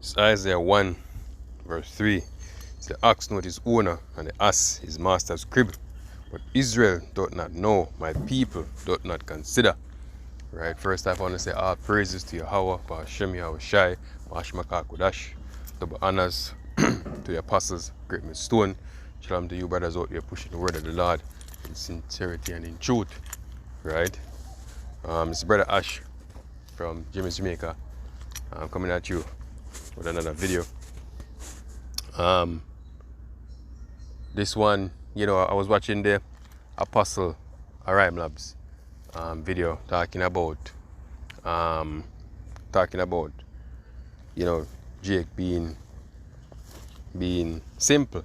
It's Isaiah 1, verse 3. It's the ox knoweth his owner, and the ass his master's crib. But Israel doth not know, my people doth not consider. Right, first I want to say all praises to Yahweh, Ba'ashem Yahushai, Ba'ashmaka Kodash. Double honors to the apostles, great stone. Shalom to you brothers out there pushing the word of the Lord in sincerity and in truth. Right? It's brother Ash from Jimmy's Jamaica. I'm coming at you with another video. This one, I was watching the Apostle Aram Labs video talking about Jake being simple,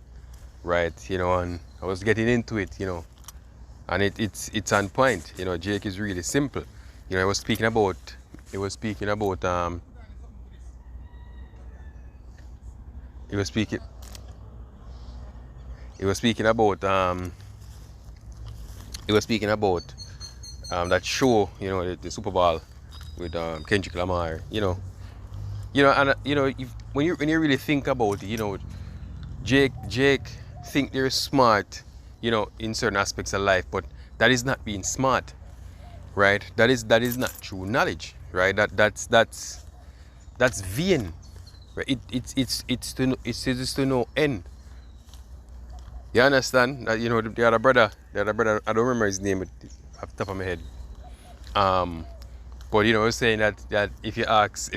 right? And I was getting into it, and it's on point. Jake is really simple. He was speaking about he was speaking about that show, the Super Bowl with Kendrick Lamar, when you really think about it, Jake think they're smart, in certain aspects of life, but that is not being smart, right? That is not true knowledge, right? That's vain, right? It's to no end. You understand? That, the other brother, I don't remember his name off the top of my head. But I was saying that if you ask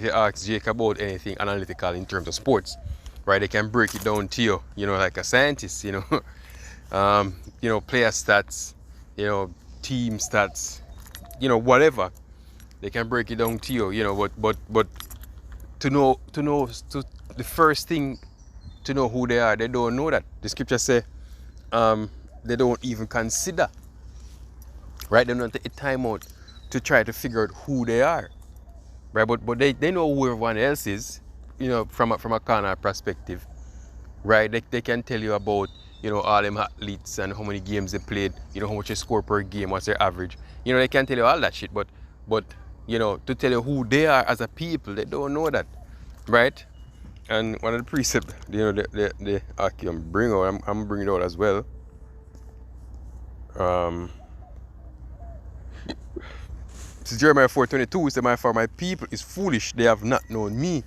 Jake about anything analytical in terms of sports, right, they can break it down to you, like a scientist, player stats, team stats, whatever. They can break it down to you, but to know the first thing to know who they are, they don't know that. The scripture say they don't even consider, right? They don't take the time out to try to figure out who they are, right? But they know who everyone else is, from a carnal perspective, right? They can tell you about, all them athletes and how many games they played, how much they score per game, what's their average. They can tell you all that shit, but to tell you who they are as a people, they don't know that, right? And one of the precepts, the Akim bring out, I'm bringing it out as well. This is Jeremiah 4:22. It says, "For my people is foolish; they have not known me.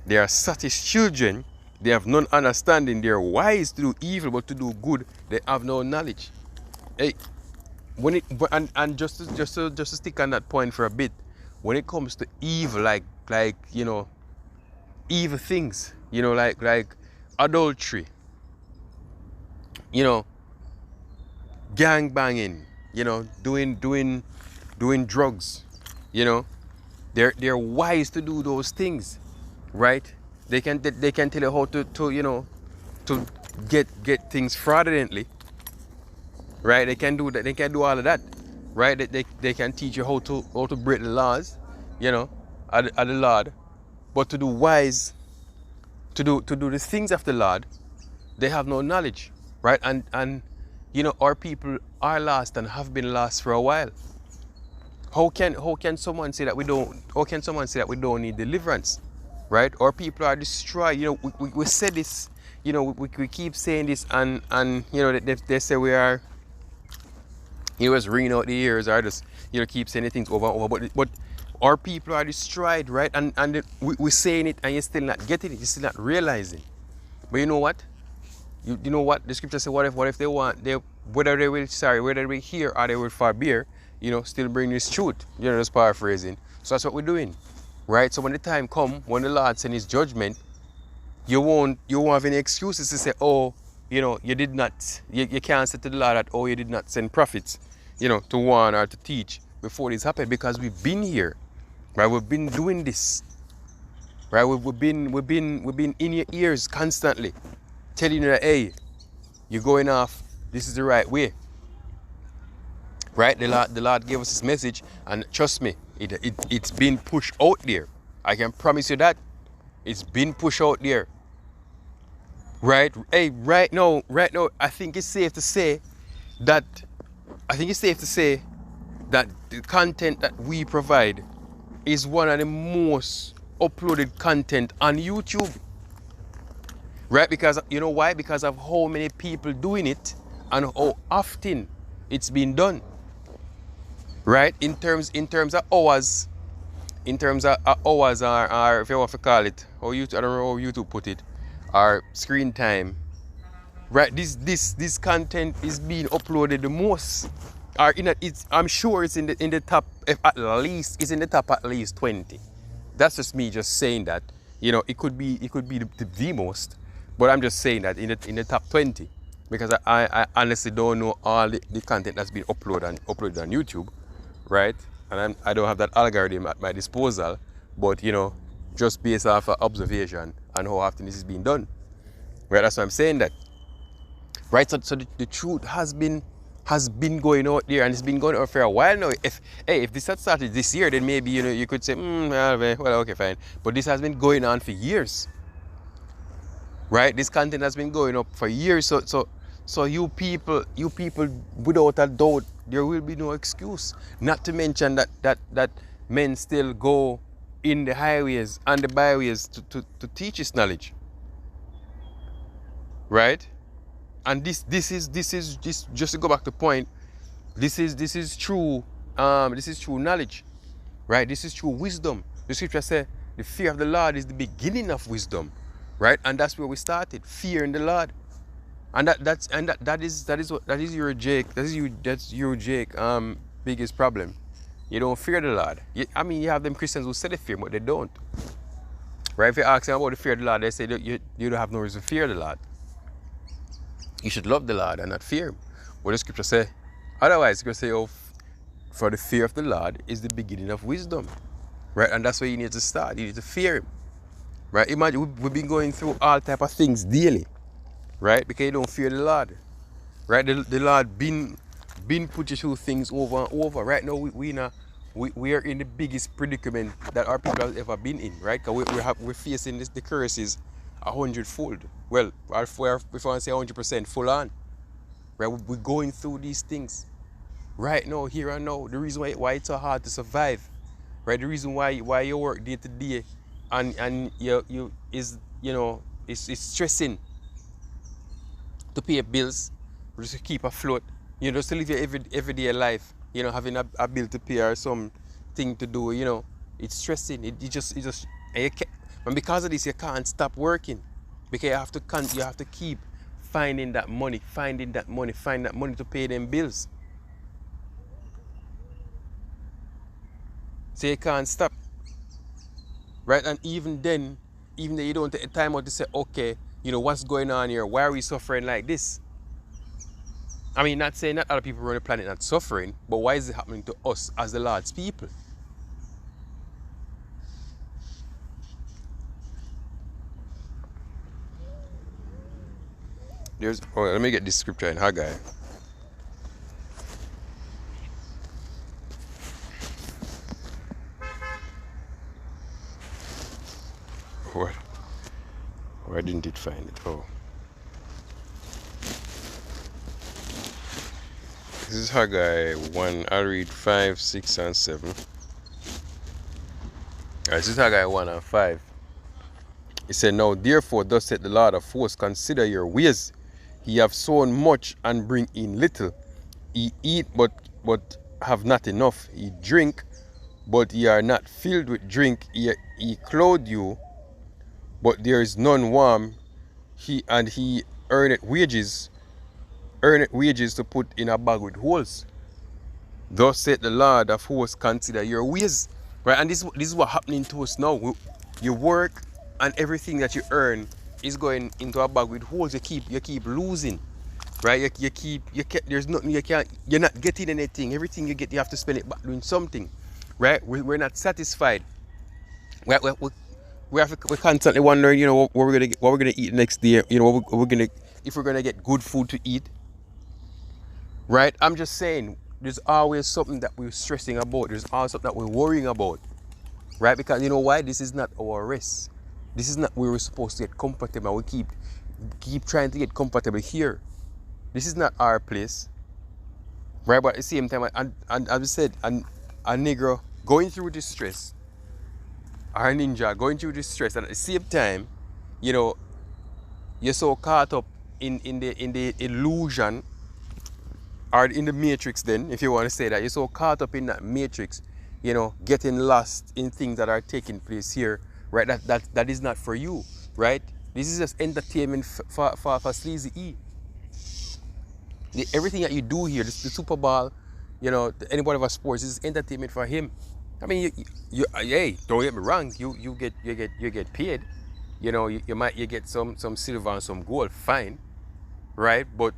They are such children; they have none understanding. They are wise to do evil, but to do good, they have no knowledge." Hey, just to stick on that point for a bit, when it comes to evil, like evil things, like adultery, gang banging, doing drugs, they're wise to do those things, right? They can tell you how to get things fraudulently, right? They can do that. They can do all of that, right? They can teach you how to break the laws, of the Lord. But to do wise, to do the things of the Lord, they have no knowledge, right? And our people are lost and have been lost for a while. How can someone say that we don't? How can someone say that we don't need deliverance, right? Our people are destroyed. We said this. We keep saying this, and they say we are. Just ringing out the ears, or just keep saying things over and over. But our people are destroyed, right? And we're saying it, and you're still not getting it. You're still not realizing. But you know what? You know what? The scripture says, what if they want, whether they will hear or they will forbear, still bring this truth. Just paraphrasing. So that's what we're doing, right? So when the time comes, when the Lord sends His judgment, you won't have any excuses to say, oh, you did not. You can't say to the Lord that, oh, you did not send prophets, to warn or to teach before this happened, because we've been here, right? We've been doing this, right? We've been in your ears constantly, telling you that, hey, you're going off. This is the right way, right? The Lord gave us this message, and trust me, it's been pushed out there. I can promise you that it's been pushed out there, right? Hey, right now, I think it's safe to say that the content that we provide is one of the most uploaded content on YouTube. Right? Because you know why? Because of how many people doing it and how often it's been done. Right? In terms of hours, or if you want to call it, or YouTube, I don't know how YouTube put it, or screen time. Right? This content is being uploaded the most. Or I'm sure it's in the top, if at least it's in the top at least 20. That's just me just saying that. You know, it could be the most, but I'm just saying that in the top 20, because I honestly don't know all the content that's been uploaded on YouTube, right? And I don't have that algorithm at my disposal, but you know, just based off of observation and how often this is being done, right? That's why I'm saying that, right? So the truth has been going out there, and it's been going on for a while now. If this had started this year, then maybe you could say, well, okay, fine. But this has been going on for years, right? This content has been going up for years. So you people, without a doubt, there will be no excuse. Not to mention that men still go in the highways and the byways to teach this knowledge, right? And this is just to go back to the point. This is true. This is true knowledge, right? This is true wisdom. The scripture says the fear of the Lord is the beginning of wisdom, right? And that's where we started, fearing the Lord. And that is your Jake biggest problem. You don't fear the Lord. I mean, you have them Christians who say they fear, but they don't. Right? If you ask them about the fear of the Lord, they say that you don't have no reason to fear the Lord. You should love the Lord and not fear him. What the scripture say? Otherwise, the scripture say, oh, for the fear of the Lord is the beginning of wisdom. Right? And that's where you need to start. You need to fear him. Right? Imagine we've been going through all type of things daily. Right? Because you don't fear the Lord. Right? The Lord been put you through things over and over. Right now we are in the biggest predicament that our people have ever been in. Right? Because we're facing the curses 100-fold. Well, if I want to say 100% full on. Right? We're going through these things. Right now, here and now. The reason why it's so hard to survive. Right? The reason why you work day to day and you is, it's stressing to pay bills, just to keep afloat, just to live your everyday life, having a bill to pay or some thing to do, it's stressing. And and because of this, you can't stop working, because you have to keep finding that money to pay them bills. So you can't stop, right? And even then you don't take the time out to say, okay, what's going on here? Why are we suffering like this? I mean, not saying that other people on the planet not suffering, but why is it happening to us as the Lord's people? Let me get this scripture in Haggai. What? Why didn't it find it? Oh. This is Haggai 1. I'll read 5, 6, and 7. Alright, this is Haggai 1 and 5. It said, now therefore, thus saith the Lord of hosts, consider your ways. Ye have sown much and bring in little. Ye eat, but have not enough. Ye drink, but ye are not filled with drink. Ye clothe you, but there is none warm. He earneth wages to put in a bag with holes. Thus saith the Lord of hosts, consider your ways. Right? And this is what happening to us now. You work, and everything that you earn is going into a bag with holes. You keep losing. Right? There's nothing you're not getting anything. Everything you get, you have to spend it back doing something. Right? We're not satisfied. We're constantly wondering, what we're gonna eat next day. If we're gonna get good food to eat. Right? I'm just saying, there's always something that we're stressing about. There's always something that we're worrying about. Right? Because you know why? This is not our rest. This is not where we're supposed to get comfortable. We keep trying to get comfortable here. This is not our place. Right? But at the same time, and as I said, a Negro going through this stress, or a ninja going through this stress, and at the same time, you know, you're so caught up in the illusion or in the matrix, then, if you want to say that, you're so caught up in that matrix, you know, getting lost in things that are taking place here, right? That is not for you, right? This is just entertainment for Sleazy E. Everything that you do here, the Super Bowl, you know, any whatever sports, this is entertainment for him. I mean, hey, don't get me wrong, you get paid, you know, you get some silver and some gold, fine, right? But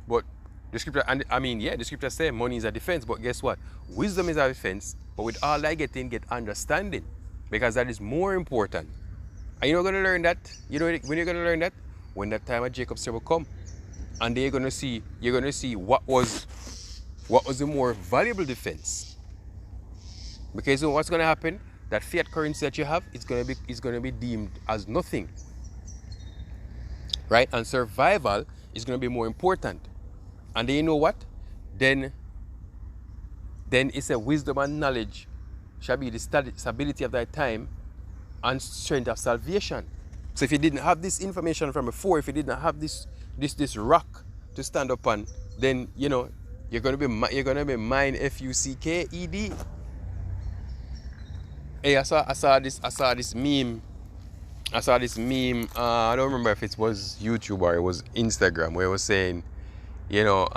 the scripture, and I mean, yeah, the scripture says money is a defense, but guess what? Wisdom is a defense, but with all that getting, get understanding, because that is more important. And you're going to learn that, you know, when you're going to learn that, when that time of Jacob's trouble come, and you're going to see what was the more valuable defense. Because you know what's going to happen? That fiat currency that you have is going to be deemed as nothing, right? And survival is going to be more important. And then you know what? Then it's a wisdom and knowledge shall be the stability of thy time and strength of salvation. So if you didn't have this information from before, if you didn't have this rock to stand upon, then you know you're gonna be mine FUCKED. Hey, I saw this meme. I don't remember if it was YouTube or it was Instagram, where it was saying, you know,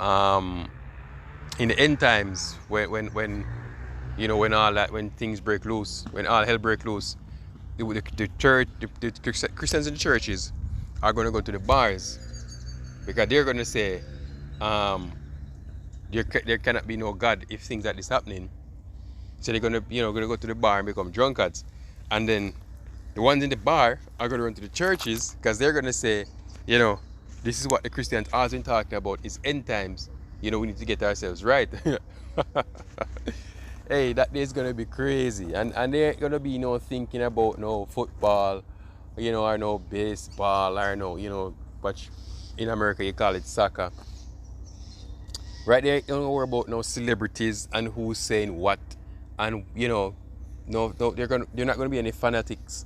in the end times, when you know, when things break loose, when all hell break loose, the church, the Christians in the churches are going to go to the bars, because they're going to say, there cannot be no God if things like this happening. So they're going to go to the bar and become drunkards, and then the ones in the bar are going to run to the churches, because they're going to say, you know, this is what the Christians have been talking about, is end times. You know, we need to get ourselves right. Hey, that day is going to be crazy. And there ain't going to be no thinking about no football, you know, or no baseball, or no, you know, but in America you call it soccer. Right there, you don't worry about no celebrities and who's saying what. And, you know, no, they're not going to be any fanatics.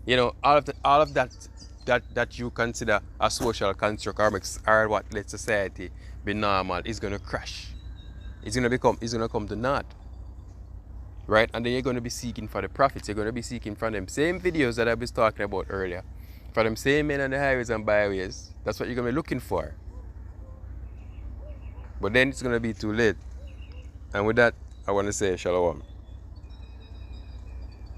You know, all of that you consider a social construct, or what let society be normal, is going to crash. It's going to come to naught. Right? And then you're going to be seeking for the profits. You're going to be seeking from them same videos that I was talking about earlier. For them same men on the highways and byways. That's what you're going to be looking for. But then it's going to be too late. And with that, I want to say shalom.